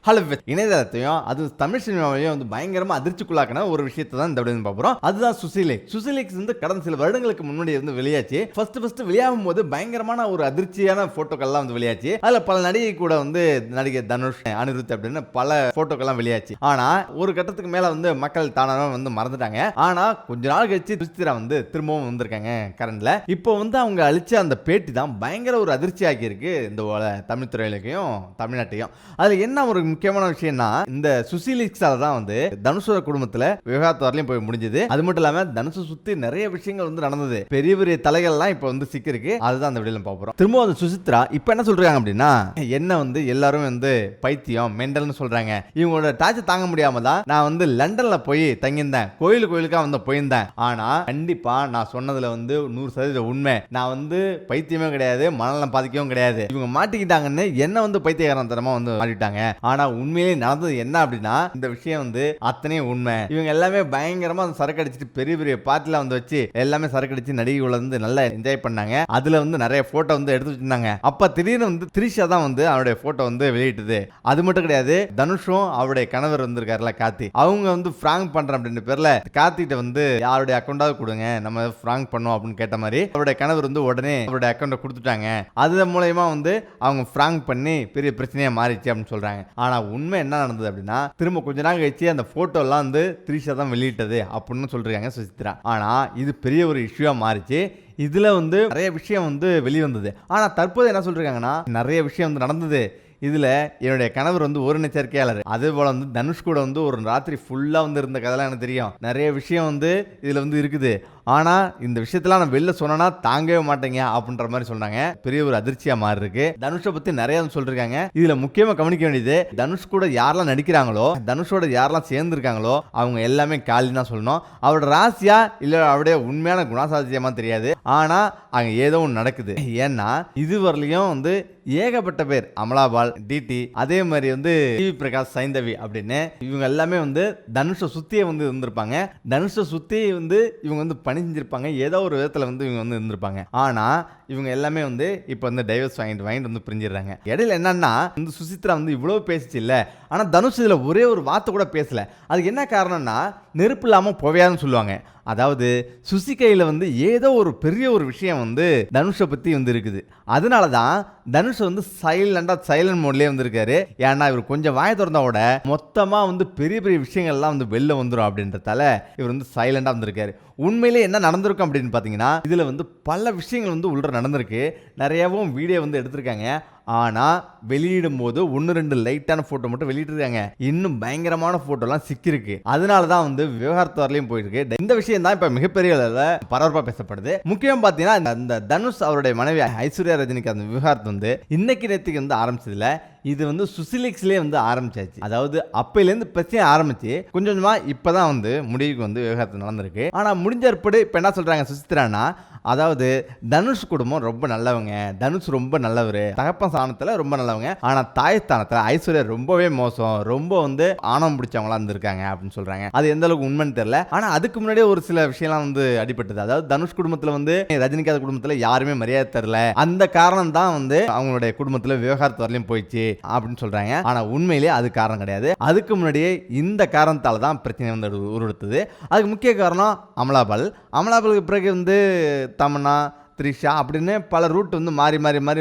Hello இணையதளத்தையும் அது தமிழ் சினிமாவையும் வந்து பயங்கரமா அதிர்ச்சிக்குள்ளாக்கின ஒரு விஷயத்தை தான் இந்த வீடியோ பார்க்குறோம். அதுதான் சுசிலிக்ஸ் வந்து கடந்த சில வருடங்களுக்கு முன்னாடி வந்து வெளியாச்சு. ஃபர்ஸ்ட் வெளியாகும் போது பயங்கரமான ஒரு அதிர்ச்சியான போட்டோக்கள்லாம் வந்து வெளியாச்சு. அதுல பல நடிகை கூட வந்து நடிகை தனுஷ், அனிருத் அப்படின்னு பல போட்டோக்கள்லாம் வெளியாச்சு. ஆனா ஒரு கட்டத்துக்கு மேல வந்து மக்கள் தானாக வந்து மறந்துட்டாங்க. ஆனா கொஞ்ச நாள் கழிச்சு சுசித்ரா வந்து திரும்பவும் வந்திருக்காங்க கரண்ட்ல. இப்போ வந்து அவங்க அழிச்ச அந்த பேட்டி தான் பயங்கர ஒரு அதிர்ச்சி ஆக்கி இருக்கு இந்த தமிழ் துறையிலையும் தமிழ்நாட்டையும். அதுல என்ன ஒரு முக்கியமான விஷயம்னா, இந்த சுசிலிக்ஸால தான் வந்து தனுஷோட குடும்பத்துல விவாகரத்து வரலையும் போய் முடிஞ்சது. அது மட்டும் இல்லாம தனுஷை சுத்தி நிறைய விஷயங்கள் வந்து நடந்தது. பெரிய பெரிய தலைகள்லாம் இப்ப வந்து சிக்கிருக்கு. அதுதான் அந்த வீடியோல பார்க்க போறோம். திரும்ப அந்த சுசித்ரா இப்ப என்ன சொல்றாங்க அப்படின்னா, என்ன வந்து எல்லாரும் வந்து பைத்தியம் மெண்டல்னு சொல்றாங்க. இவங்களோட டார்ச்சர் தாங்க முடியாம தான் நான் வந்து லண்டன்ல போய் தங்கியிருந்தேன். கோயிலுக்கா வந்து போயிருந்தேன். ஆனா கண்டிப்பா நான் சொன்னதுல வந்து 100% உண்மை. நான் வந்து பைத்தியமே கிடையாது, மனநலம் பாதிக்கவும் கிடையாது. இவங்க மாட்டிக்கிட்டாங்கன்னு என்ன வந்து பைத்தியகாரத்தனமா வந்து மாட்டிட்டாங்க. ஆனா உண்மையிலே நடந்தது என்ன அப்படின்னா, இந்த விஷயம் வந்து அத்தனையும் உண்மை. இவங்க எல்லாமே பயங்கரமா சரக்கு அடிச்சுட்டு பெரிய பெரிய பார்ட்டில வந்து வச்சு எல்லாமே சரக்கு அடிச்சு நடிகைகளை வந்து நல்லா என்ஜாய் பண்ணாங்க. அதுல வந்து நிறைய போட்டோ வந்து எடுத்து வச்சிருந்தாங்க. அப்ப திடீர்னு வந்து த்ரிஷா தான் வந்து அவருடைய போட்டோ வந்து வெளியிட்டது. அது மட்டும் கிடையாது, தனுஷும் அவருடைய கணவர் வந்திருக்காருல கார்த்தி, அவங்க வந்து பிராங்க் பண்றேன் அப்படின்ற பேர்ல கார்த்திட்ட வந்து யாருடைய அக்கௌண்டாவது கொடுங்க, நம்ம பிராங்க் பண்ணுவோம் அப்படின்னு கேட்ட மாதிரி அவருடைய கணவர் வந்து உடனே அவருடைய அக்கௌண்ட்டை கொடுத்துட்டாங்க. அது மூலமா வந்து அவங்க பிராங்க் பண்ணி பெரிய பிரச்சனையா மாறிச்சு அப்படின்னு சொல்றாங்க. ஆனா உண்மை என்ன நடந்தது அப்படின்னா, திரும்ப கொஞ்ச நாள் கழிச்சு அந்த போட்டோ எல்லாம் வந்து த்ரிஷா தான் வெளியிட்டது அப்படின்னு சொல்றாங்க சுசித்ரா. ஆனா இது பெரிய ஒரு இஷ்யூவா மாறிச்சு. இதுல வந்து நிறைய விஷயம் வந்து வெளிவந்தது. ஆனா தற்போது என்ன சொல்றாங்கன்னா, நிறைய விஷயம் வந்து நடந்தது. இதுல என்னுடைய கணவர் வந்து ஒரு எச்சரிக்கையாளர். அதே போல வந்து தனுஷ் கூட வந்து ஒரு ராத்திரி ஃபுல்லா வந்து இருந்த கதைலாம் எனக்கு தெரியும். நிறைய விஷயம் வந்து இதுல வந்து இருக்குது. ஆனா இந்த விஷயத்தெல்லாம் நான் வெளில சொன்னா தாங்கவே மாட்டேங்க அப்படின்ற மாதிரி சொன்னாங்க. பெரிய ஒரு அதிர்ச்சியா மாறி இருக்கு. தனுஷை பத்தி நிறைய சொல்லிருக்காங்க. இதுல முக்கியமா கவனிக்க வேண்டியது, தனுஷ் கூட யாரெல்லாம் நடிக்கிறாங்களோ, தனுஷோட யாரெல்லாம் சேர்ந்து இருக்காங்களோ அவங்க எல்லாமே காலி தான் சொல்லணும். அவரோட ராசியா இல்ல அவருடைய உண்மையான குணசாதியமா தெரியாது. ஆனா அங்க ஏதோ ஒன்று நடக்குது. ஏன்னா இதுவரையிலையும் வந்து ஏகப்பட்ட பேர், அமலாபால், டிடி, அதே மாதிரி வந்து டிவி பிரகாஷ், சைந்தவி அப்படின்னு இவங்க எல்லாமே வந்து தனுஷை சுத்தியே வந்து இருந்திருப்பாங்க. தனுஷை சுத்தி வந்து இவங்க வந்து பணிஞ்சிருப்பாங்க. ஏதோ ஒரு விதத்துல வந்து இவங்க வந்து இருந்திருப்பாங்க. ஆனா இவங்க எல்லாமே வந்து இப்ப வந்து டைவர்ஸ் வாங்கிட்டு வந்து பிரிஞ்சிடுறாங்க. இடையில என்னன்னா, இந்த சுசித்ரா வந்து இவ்வளவு பேசிச்சு இல்ல, ஆனா தனுஷ் இதுல ஒரே ஒரு வார்த்தை கூட பேசல. அதுக்கு என்ன காரணம்னா, நெருப்பு இல்லாம புகையாதுன்னு சொல்லுவாங்க. அதாவது சுசி கையில் வந்து ஏதோ ஒரு பெரிய ஒரு விஷயம் வந்து தனுஷை பற்றி வந்து இருக்குது. அதனால தான் தனுஷ் வந்து சைலண்ட் மோட்லேயே வந்திருக்காரு. ஏன்னா இவர் கொஞ்சம் வாய திறந்தோட மொத்தமாக வந்து பெரிய பெரிய விஷயங்கள்லாம் வந்து வெளில வந்துடும் அப்படின்றதால இவர் வந்து சைலண்டாக வந்திருக்காரு. உண்மையிலே என்ன நடந்திருக்கும் அப்படின்னு பார்த்தீங்கன்னா, இதில் வந்து பல விஷயங்கள் வந்து உள்ள நடந்திருக்கு. நிறையவும் வீடியோ வந்து எடுத்திருக்காங்க. ஆனால் வெளியிடும் போது 1-2 லைட்டான ஃபோட்டோ மட்டும் வெளியிட்டிருக்காங்க. இன்னும் பயங்கரமான ஃபோட்டோலாம் சிக்கிருக்கு. அதனால தான் வந்து விவகாரத்து வரலையும் போயிருக்கு. இந்த விஷயம் தான் இப்போ மிகப்பெரிய பரபரப்பாக பேசப்படுது. முக்கியம் பார்த்தீங்கன்னா, அந்த தனுஷ் அவருடைய மனைவி ஐஸ்வர்யா ரஜினிக்கு அந்த விவகாரத்து வந்து இன்னைக்கு நேற்றுக்கு வந்து ஆரம்பிச்சதில்ல. இது வந்து சுசிலிக்ஸ்லேயே வந்து ஆரம்பிச்சாச்சு. அதாவது அப்பையிலேருந்து பிரச்சனை ஆரம்பிச்சு கொஞ்சம் கொஞ்சமா இப்போதான் வந்து முடிவுக்கு வந்து விவகாரத்து நடந்திருக்கு. ஆனால் முடிஞ்ச ஏற்படு இப்போ என்ன சொல்றாங்க சுசித்ரானா, அதாவது தனுஷ் குடும்பம் ரொம்ப நல்லவங்க, தனுஷ் ரொம்ப நல்லவர், தகப்பன் ஸ்தானத்துல ரொம்ப நல்லவங்க, ஆனா தாய் ஸ்தானத்துல ஐஸ்வர்யா ரொம்பவே மோசம், ரொம்ப வந்து ஆணவம் பிடிச்சவங்களா இருந்திருக்காங்க அப்படின்னு சொல்றாங்க. அது எந்த அளவுக்கு உண்மைன்னு தெரியல. ஆனா அதுக்கு முன்னாடியே ஒரு சில விஷயம்லாம் வந்து அடிபட்டது. அதாவது தனுஷ் குடும்பத்துல வந்து ரஜினிகாந்த் குடும்பத்துல யாருமே மரியாதை தரல, அந்த காரணம் தான் வந்து அவங்களுடைய குடும்பத்துல விவகாரத்து வரலையும் போயிடுச்சு அப்படின்னு சொல்றாங்க. ஆனா உண்மையிலேயே அது காரணம் கிடையாது. அதுக்கு முன்னாடியே இந்த காரணத்தால தான் பிரச்சனை வந்து உருவெடுத்தது. அதுக்கு முக்கிய காரணம் அமலாபாலுக்கு பிறகு வந்து தமன்னா, த்ரிஷா அப்படின்னு பல ரூட் வந்து மாறி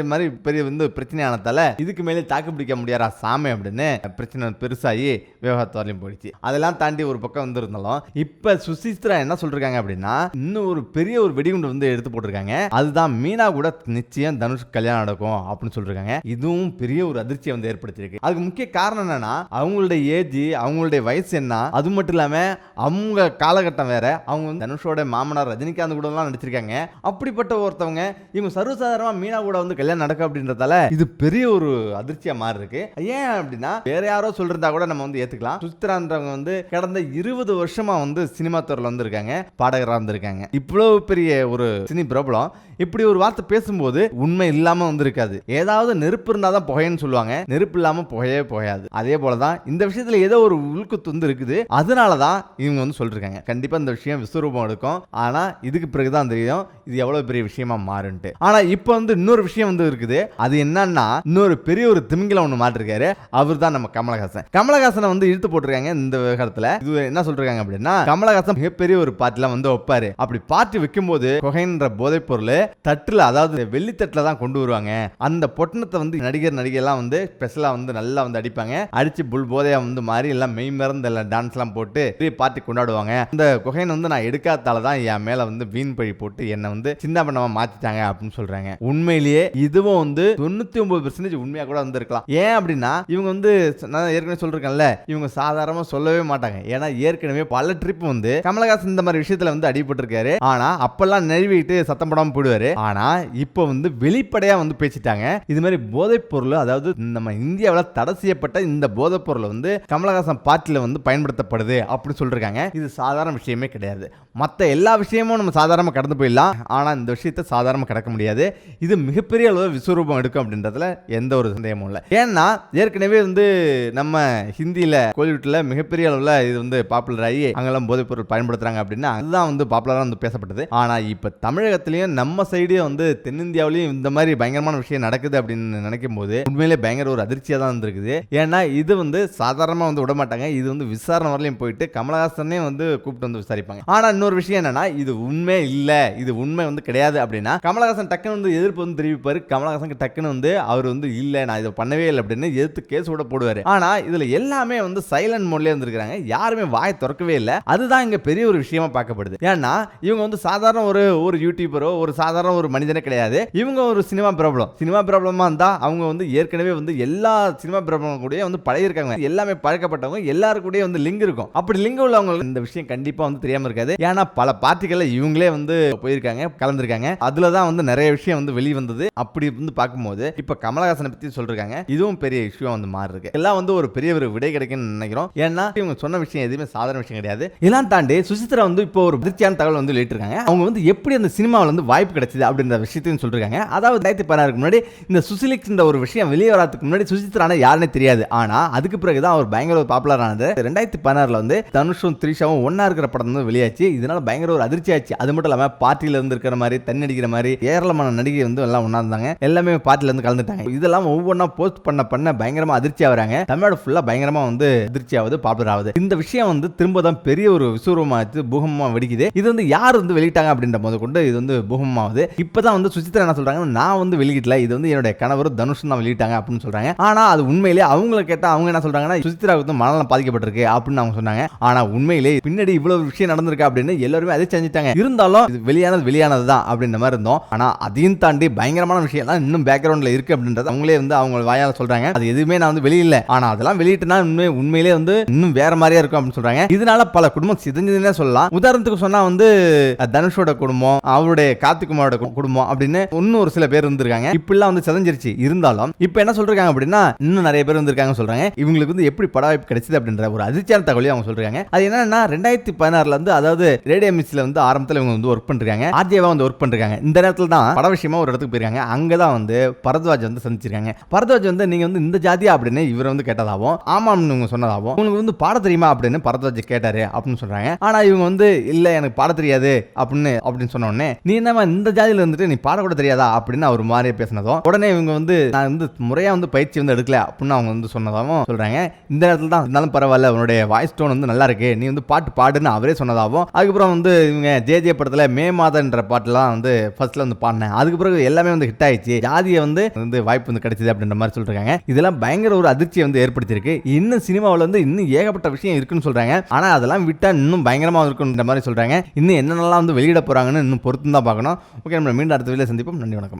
பெரிய வந்து பிரச்சனையானதால இதுக்கு மேலே தாக்கு பிடிக்க முடியாதா சாமி அப்படின்னு பிரச்சனை பெருசாகி விவகாரத்து வரலையும் போயிடுச்சு. அதெல்லாம் தாண்டி ஒரு பக்கம் வந்திருந்தாலும் இப்ப சுசித்ரா என்ன சொல்றாங்க அப்படின்னா, இன்னும் ஒரு பெரிய ஒரு வெடிகுண்டு வந்து எடுத்து போட்டிருக்காங்க. அதுதான் மீனா கூட நிச்சயம் தனுஷ் கல்யாணம் நடக்கும் அப்படின்னு சொல்றாங்க. இதுவும் பெரிய ஒரு அதிர்ச்சியை வந்து ஏற்படுத்தியிருக்கு. அதுக்கு முக்கிய காரணம் என்னன்னா, அவங்களுடைய ஏஜ், அவங்களுடைய வயசு என்ன, அது மட்டும் இல்லாம அவங்க காலகட்டம் வேற. அவங்க வந்து தனுஷோட மாமனார் ரஜினிகாந்த் கூட எல்லாம் நடிச்சிருக்காங்க. அப்படிப்பட்ட ஒருத்தவங்க இவங்க சர்வசாதாரணமா மீனா கூட வந்து கல்யாணம் நடக்கும் அப்படின்றதால இது பெரிய ஒரு அதிர்ச்சியா மாறி இருக்கு. ஏன் அப்படின்னா, வேற யாரோ சொல்றதா கூட நம்ம வந்து ஏத்துக்கலாம். சுசித்ரான்றவங்க வந்து கடந்த 20 வருஷமா வந்து சினிமா துறையில வந்திருக்காங்க, பாடகராக வந்திருக்காங்க. இவ்வளவு பெரிய ஒரு சினி பிரபலம் இப்படி ஒரு வார்த்தை பேசும்போது உண்மை இல்லாம வந்திருக்காது. ஏதாவது நெருப்பு இருந்தாதான் புகைன்னு சொல்லுவாங்க, நெருப்பு இல்லாம புகையே புகையாது. அதே போலதான் இந்த விஷயத்துல ஏதோ ஒரு உள்குத்து வந்து இருக்குது. அதனாலதான் இவங்க வந்து சொல்லிருக்காங்க. கண்டிப்பா இந்த விஷயம் விஸ்வரூபம் எடுக்கும். ஆனா இதுக்கு பிறகுதான் தெரியும் இது எவ்வளவு பெரிய விஷயம் விஷயமா மாறுன்ட்டு. ஆனா இப்போ வந்து இன்னொரு விஷயம் வந்து இருக்குது. அது என்னன்னா இன்னொரு பெரிய ஒரு திமிங்கலம் ஒன்று மாட்டிருக்காரு. அவர் தான் நம்ம கமலஹாசன். கமலஹாசனை வந்து இழுத்து போட்டிருக்காங்க இந்த விவகாரத்துல. இது என்ன சொல்றாங்க அப்படின்னா, கமலஹாசன் மிகப்பெரிய ஒரு பார்ட்டிலாம் வந்து வைப்பாரு. அப்படி பார்ட்டி வைக்கும்போது கொகைன்ற போதைப் பொருள் தட்டுல, அதாவது வெள்ளி தட்டுல தான் கொண்டு வருவாங்க. அந்த பொட்டணத்தை வந்து நடிகர்லாம் வந்து ஸ்பெஷலா வந்து நல்லா வந்து அடிப்பாங்க. அடிச்சு புல் போதையா வந்து மாறி எல்லாம் மெய் மறந்து எல்லாம் டான்ஸ் எல்லாம் போட்டு பெரிய பார்ட்டி கொண்டாடுவாங்க. அந்த கொகைன் வந்து நான் எடுக்காதால தான் என் மேல வந்து வீண் பழி போட்டு என்ன வந்து சின்ன பண்ணமா மாத்திட்டாங்க அப்படின்னு சொல்றாங்க. உண்மையிலேயே இதுவும் வந்து 99% உண்மையா கூட வந்து இருக்கலாம். ஏன் அப்படின்னா இவங்க வந்து நான் ஏற்கனவே சொல்லிருக்கேன்ல, இவங்க சாதாரணமா சொல்லவே மாட்டாங்க. ஏன்னா ஏற்கனவே பல ட்ரிப் வந்து கமலஹாசன் இந்த மாதிரி விஷயத்துல வந்து அடிபட்டிருக்காரு. ஆனா அப்பெல்லாம் நழுவிட்டு சத்தம் போடாம போடுவாரு. ஆனா இப்போ வந்து வெளிப்படையா வந்து பேசிட்டாங்க. இது மாதிரி போதைப் பொருள், அதாவது நம்ம இந்தியாவில் தடை செய்யப்பட்ட இந்த போதைப் பொருள் வந்து கமலஹாசன் பார்ட்டில வந்து பயன்படுத்தப்படுது அப்படின்னு சொல்றாங்க. இது சாதாரண விஷயமே கிடையாது. மற்ற எல்லா விஷயமும் நம்ம சாதாரணமா கடந்து போயிடலாம். ஆனா இந்த விஷயத்தை சாதாரணமா கடக்க முடியாது. இது மிகப்பெரிய அளவு விஸ்வரூபம் எடுக்கும் அப்படின்றதுல எந்த ஒரு சந்தேகமும் இல்லை. ஏன்னா ஏற்கனவே வந்து நம்ம ஹிந்தியில கோலிவுட்ல மிகப்பெரிய அளவில் இது வந்து பாப்புலர் ஆகி அங்கெல்லாம் போதைப் பொருள் பயன்படுத்துறாங்க அப்படின்னா அதுதான் வந்து பாப்புலரா வந்து பேசப்பட்டது. ஆனா இப்ப தமிழகத்திலையும் நம்ம சைடு வந்து தென்னிந்தியாவிலையும் இந்த மாதிரி பயங்கரமான விஷயம் நடக்குது அப்படின்னு நினைக்கும் போது உண்மையிலே பயங்கர ஒரு அதிர்ச்சியா தான் இருந்திருக்குது. ஏன்னா இது வந்து சாதாரணமா வந்து விட மாட்டாங்க. இது வந்து விசாரணை வரலையும் போயிட்டு கமலஹாசனே வந்து கூப்பிட்டு வந்து விசாரிப்பாங்க. ஆனா இன்னொரு விஷயம் என்னன்னா, இது உண்மை இல்ல, இது உண்மை வந்து கிடையாது அப்படின்னா கமலஹாசன் டக்குன்னு வந்து எதிர்ப்பு வந்து தெரிவிப்பாரு. கமலஹாசன் டக்குன்னு வந்து அவர் வந்து இல்ல நான் இதை பண்ணவே இல்லை அப்படின்னு எதிர்த்து கேஸ் கூட போடுவாரு. ஆனா இதுல எல்லாமே வந்து சைலண்ட் மோட்லயே இருந்திருக்காங்க. யாருமே வாய் திறக்கவே இல்லை. அதுதான் இங்க பெரிய ஒரு விஷயமா பார்க்கப்படுது. ஏன்னா இவங்க வந்து சாதாரண ஒரு யூடியூபரோ ஒரு சாதாரண ஒரு மனிதனே கிடையாது. இவங்க ஒரு சினிமா பிரபலமா இருந்தா அவங்க வந்து ஏற்கனவே வந்து எல்லா சினிமா பிரபலம் கூட வந்து பழகிருக்காங்க. எல்லாமே பழக்கப்பட்டவங்க, எல்லாரும் கூட வந்து லிங்க் இருக்கும். அப்படி லிங்க் உள்ளவங்க இந்த விஷயம் கண்டிப்பா வந்து தெரியாம இருக்காது. ஏன்னா பல பார்ட்டிகள்ல இவங்களே வந்து போயிருக்காங்க, கலந்துருக்காங்க. அதுலதான் வந்து நிறைய விஷயம் வந்து வெளி வந்தது. அப்படி வந்து பார்க்கும்போது இப்ப கமலஹாசனை பத்தி சொல்றாங்க. இதுவும் பெரிய விஷயம் வந்து மாறி இருக்கு. எல்லாம் வந்து ஒரு பெரிய ஒரு விடை கிடைக்கும்னு நினைக்கிறோம். ஏன்னா இவங்க சொன்ன விஷயம் எதுவுமே சாதாரண விஷயம் கிடையாது. இதெல்லாம் தாண்டி சுசித்ரா வந்து இப்போ ஒரு அதிர்ச்சியான தகவல் வந்து வெளியிட்டிருக்காங்க. அவங்க வந்து எப்படி அந்த சினிமாவில் வந்து வாய்ப்பு கிடைச்சது அப்படின்ற விஷயத்தையும் சொல்றாங்க. அதாவது 2016 முன்னாடி இந்த சுசிலிக்ஸ் இந்த ஒரு விஷயம் வெளியே வராதுக்கு முன்னாடி சுசித்ரான யாருன்னே தெரியாது. ஆனா அதுக்கு பிறகுதான் அவர் பயங்கர ஒரு பாப்புலர் ஆனது. 2016 வந்து தனுஷும் த்ரிஷாவும் ஒன்னா இருக்கிற படம் வந்து வெளியாச்சு. இதனால பயங்கர ஒரு அதிர்ச்சி ஆச்சு. அது மட்டும் இல்லாம பார்ட்டியில இருந்து இருக்கிற மாதிரி தண்ணடிக்கிற மாதிரி ஏராளமான நடிகை வந்து எல்லாம் ஒன்னா இருந்தாங்க. எல்லாமே பார்ட்டில இருந்து கலந்துட்டாங்க. இதெல்லாம் ஒவ்வொன்றா போஸ்ட் பண்ண பயங்கரமா அதிர்ச்சி ஆகுறாங்க. தமிழ்நாடு ஃபுல்லா பயங்கரமா வந்து அதிர்ச்சி ஆகுது, பாப்புலர் ஆகுது. இந்த விஷயம் வந்து திரும்ப தான் பெரிய ஒரு விஸ்வரூபமாச்சு, பூகம்பமா வெடிக்குது. இது வந்து யார் வந்து வெளியிட்டாங்க அப்படின்ற போது கொண்டு இது வந்து பூகமாகுது. இப்பதான் வந்து சுசித்ரா என்ன சொல்றாங்க, நான் வந்து வெளியிடல, இது வந்து என்னுடைய கணவர் தனுஷ் தான் வெளியிட்டாங்க அப்படின்னு சொல்றாங்க. ஆனா அது உண்மையிலேயே அவங்கள கேட்டா அவங்க என்ன சொல்றாங்கன்னா சுசித்ராவுக்கு வந்து மனநலம் பாதிக்கப்பட்டிருக்கு அப்படின்னு அவங்க சொன்னாங்க. ஆனா உண்மையிலேயே பின்னாடி இவ்வளவு விஷயம் நடந்திருக்கு அப்படின்னு எல்லாருமே அதை செஞ்சுட்டாங்க. இருந்தாலும் இது வெளியானது தான் அப்படின்ற மாதிரி இருந்தோம். ஆனா அதையும் தாண்டி பயங்கரமான விஷயம் எல்லாம் இன்னும் பேக்ரவுண்ட்ல இருக்கு அப்படின்றது அவங்களே வந்து அவங்க வாயால சொல்றாங்க. அது எதுவுமே நான் வந்து வெளியில, ஆனா அதெல்லாம் வெளியிட்டுனா உண்மையிலேயே வந்து இன்னும் வேற மாதிரியா இருக்கும் அப்படின்னு சொல்றாங்க. இதனால பல குடும்பம் சிதைஞ்சதுன்னே சொல்லலாம். உதாரணத்துக்கு சொன்னா வந்து தனுஷோட குடும்பம், அவருடைய கார்த்திகுமாரோட குடும்பம் அப்படின்னு இன்னும் ஒரு சில பேர் இருந்திருக்காங்க. இப்பெல்லாம் வந்து சிதைஞ்சிருச்சு. இருந்தாலும் இப்ப என்ன சொல்றாங்க அப்படின்னா இன்னும் நிறைய பேர் வந்திருக்காங்க சொல்றாங்க. இவங்களுக்கு வந்து எப்படி பட வாய்ப்பு கிடைச்சது அப்படின்ற ஒரு அதிர்ச்சியான தகவலையும் அவங்க சொல்றாங்க. அது என்னன்னா 2016 வந்து அதாவது ரேடியோ மிஸ்ல வந்து ஆரம்பத்தில் இவங்க வந்து ஒர்க் பண்றாங்க. ஆர்ஜேவா வந்து ஒர்க் பண்றாங்க. இந்த நேரத்துல தான் பட விஷயமா ஒரு இடத்துக்கு போயிருக்காங்க. அங்கதான் வந்து பரத்வாஜ் வந்து சந்திச்சிருக்காங்க. பரத்வாஜ் வந்து நீங்க வந்து இந்த ஜாதியா அப்படின்னு இவர் வந்து கேட்டதாகவும் ஆமாம்னு இவங்க சொன்னதாகவும் உங்களுக்கு வந்து பாட தெரியுமா அப்படின்னு பரத்வாஜ் கேட்டாரு அப்படின்னு சொல்றாங்க. ஆனா இவங்க வந்து இல்ல எனக்கு பாட தெரியாது அப்படின்னு சொன்ன உடனே நீ என்ன இந்த ஜாதியில இருந்துட்டு நீ பாட கூட தெரியாதா அப்படின்னு அவர் மாதிரியே பேசினதும் உடனே இவங்க வந்து நான் வந்து முறையா வந்து பயிற்சி வந்து எடுக்கல அப்படின்னு அவங்க வந்து சொன்னதாகவும் சொல்றாங்க. இந்த நேரத்தில் தான் இருந்தாலும் பரவாயில்ல உன்னுடைய வாய்ஸ் டோன் வந்து நல்லா இருக்கு, நீ வந்து பாட்டு பாடுன்னு அவரே சொன்னதாகவும் அதுக்கப்புறம் வந்து இவங்க ஜே படத்துல மே மாதன்ற பாட்டுலாம் வந்து ஃபர்ஸ்ட்ல வந்து பாடினேன். அதுக்கு பிறகு எல்லாமே வந்து ஹிட் ஆயிடுச்சு, ஜாதியை வந்து வாய்ப்பு வந்து கிடைச்சது அப்படின்ற மாதிரி சொல்றாங்க. இதெல்லாம் பயங்கர ஒரு அதிர்ச்சியை வந்து ஏற்படுத்தியிருக்கு. இன்னும் சினிமாவில் வந்து இன்னும் ஏகப்பட்ட விஷயம் இருக்குன்னு சொல்றாங்க. ஆனா அதெல்லாம் விட்டா இன்னும் பயங்கரமா இருக்குன்ற மாதிரி சொல்றாங்க. இன்னும் என்னென்னலாம் வந்து வெளியிட போறாங்கன்னு இன்னும் பொறுத்து தான் பார்க்கணும். ஓகே, நம்ம மீண்டும் அடுத்த வீடியோல சந்திப்போம். நன்றி, வணக்கம்.